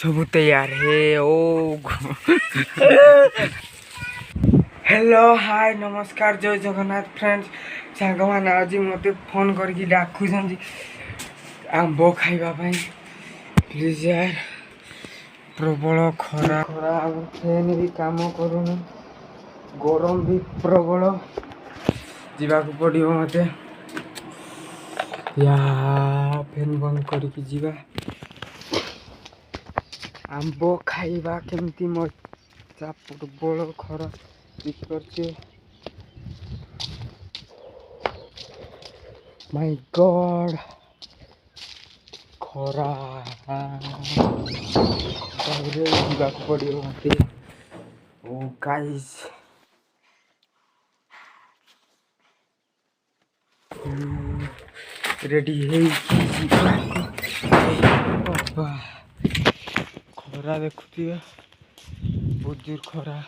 सब तैयार है ओ हेलो हाय नमस्कार जय जगन्नाथ फ्रेंड्स सांग मैंने आज मत फोन करके डाकुं आंब खाइबा प्लीज यार प्रबल खरा खरा फैन भी काम करूनी गरम भी प्रबल जावाक पड़ो मत या फैन बंद करके जीवा आंब खाइबा केमती मजा प्रबल खरा माय गॉड खरा जावाक पड़ो मत ओ गाइस रेडी है खरा देखुए बहुत जोर खरा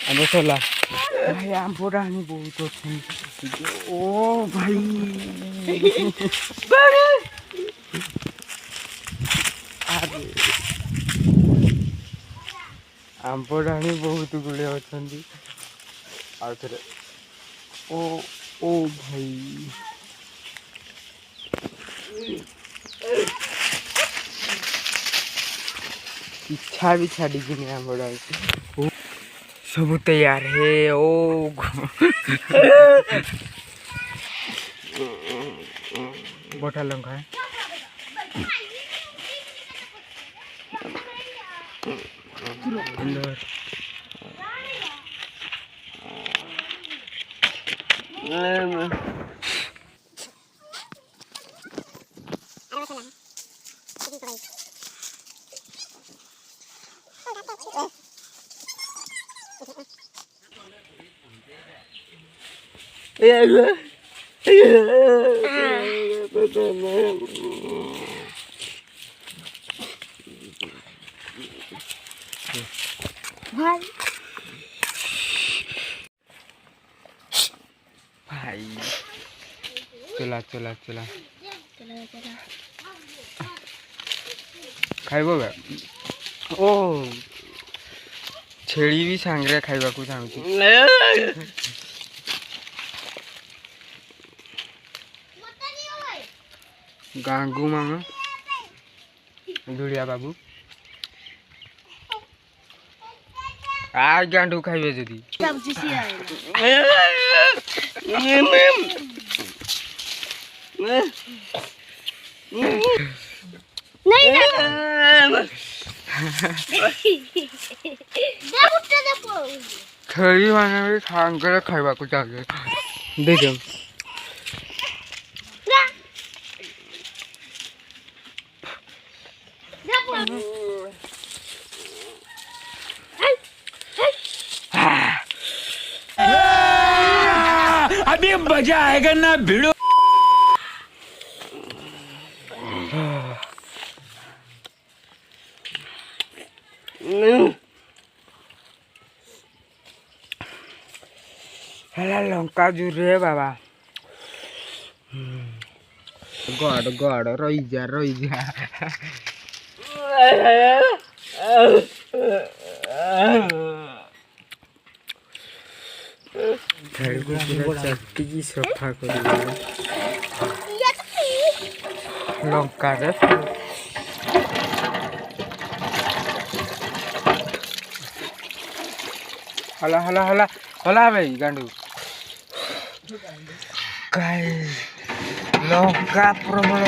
आंब सरला भाई आंब रानी बहुत अच्छे ओ भाई आंब रानी बहुत गुड़े अच्छा ओ ओ भाई इच्छा भी छाड़ी कि नहीं आंब रानी सब तैयार है ओ बोटा लंका है भाई चला चला चला खाइब ओ छेड़ी भी सांगरे खाइबा को चाहूँ गांगू मांग धुड़िया बाबू आ गांडू खाइबे जदी खड़ी माने सांगरे खाइबा को चाहे दे दे अभी मजा आएगा ना भिड़ो लंका जुरे बाबा गड़ गड़ रही जा चट्टी सफा कर लंका रे हला हला हला हला भाई गांडू लंका प्रबल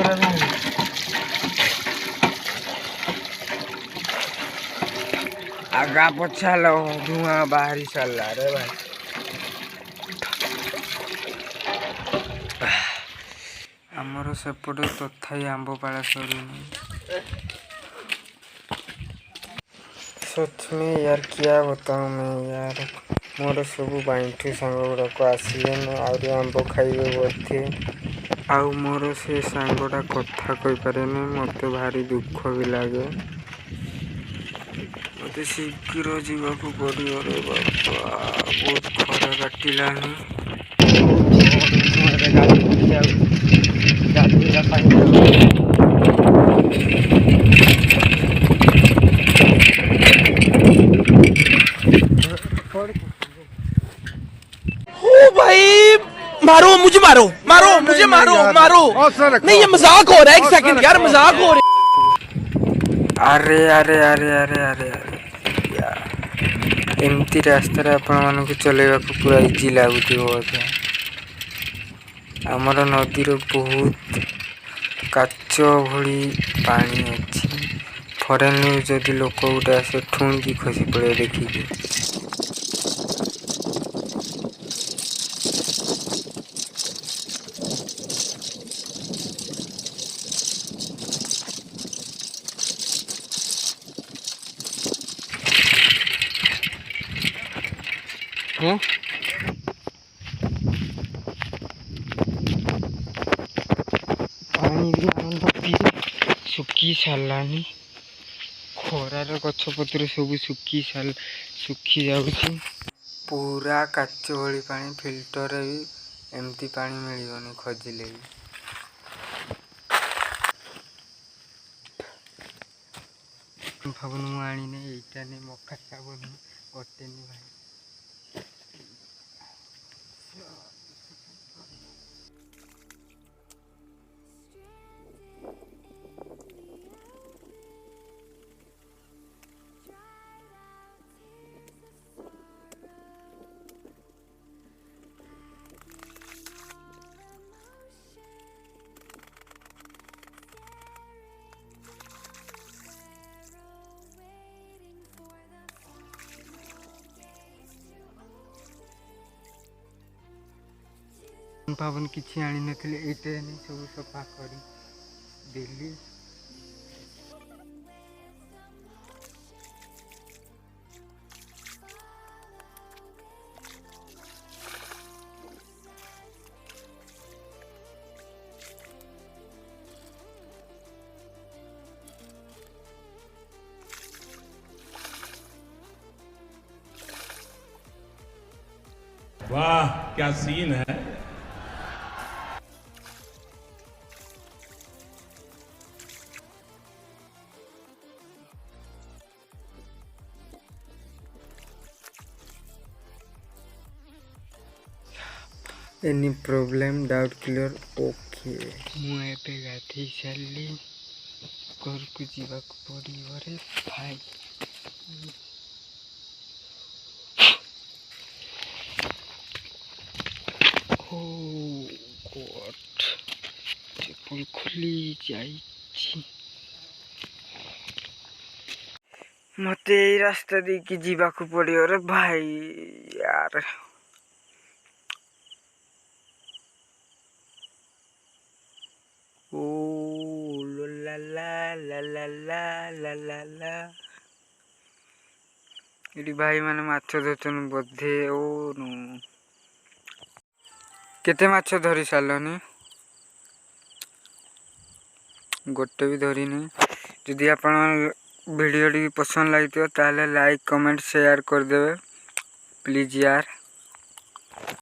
आगा पछा लो धुआं बाहरी सारा रे भाई आमर सेपटे तथाई आंब पाड़ा सर सच में यार क्या बताऊँ मैं यार मोर सब बाइंठु सांग गुड़ाक आसिले आहरी आंब खाइबे बोधे आउ मोर से सांगटा कथा कही पारे मत भारी दुख भी लगे मत शीघ्र जावाक पड़ो रे बापा बहुत खरा काटिलानी ओ भाई मारो मुझे मारो मारो मुझे मारो मारो नहीं ये मजाक हो रहा है एक सेकंड यार मजाक हो रहा है अरे अरे अरे अरे अरे अरे यार एमती रास्तार आपण मानक चलैवा पूरा इजी लगुच बोधे आमर नदीर बहुत काच भली पानी अच्छी फरेन जदि लोक गोटे आसे ठुणिकी खसी पड़े देखिकी पानी भी आनंद पीरे सुखी सारानी खरार गछपत्र सब सुखी जाऊँगी पूरा काच भली पानी फिल्टर भी एमती पानी मिलनी खोजिले भी भावन आनी यहीटा नहीं मका साबन गटेनि भाई पावन किसी आनी नथिले एटे नहीं सब सफा कर देली वाह क्या सीन है। Any problem doubt clear okay मुझे गाधी सारी घर को जावाक पड़ो रे भाई ओ गॉड चप्पल खुली जाइछि मते रास्ता देकी जावाक पड़ो रे भाई यार ओ ला ला ला ला ला ला ला ला ये भाई माने माछ धरछन बोधे ओ नो केते माछ धरी सारलनी गोटे भी धरी नहीं जदि आपण वीडियो टी पसंद लगी ताले लाइक कमेंट शेयर कर देवे प्लीज यार।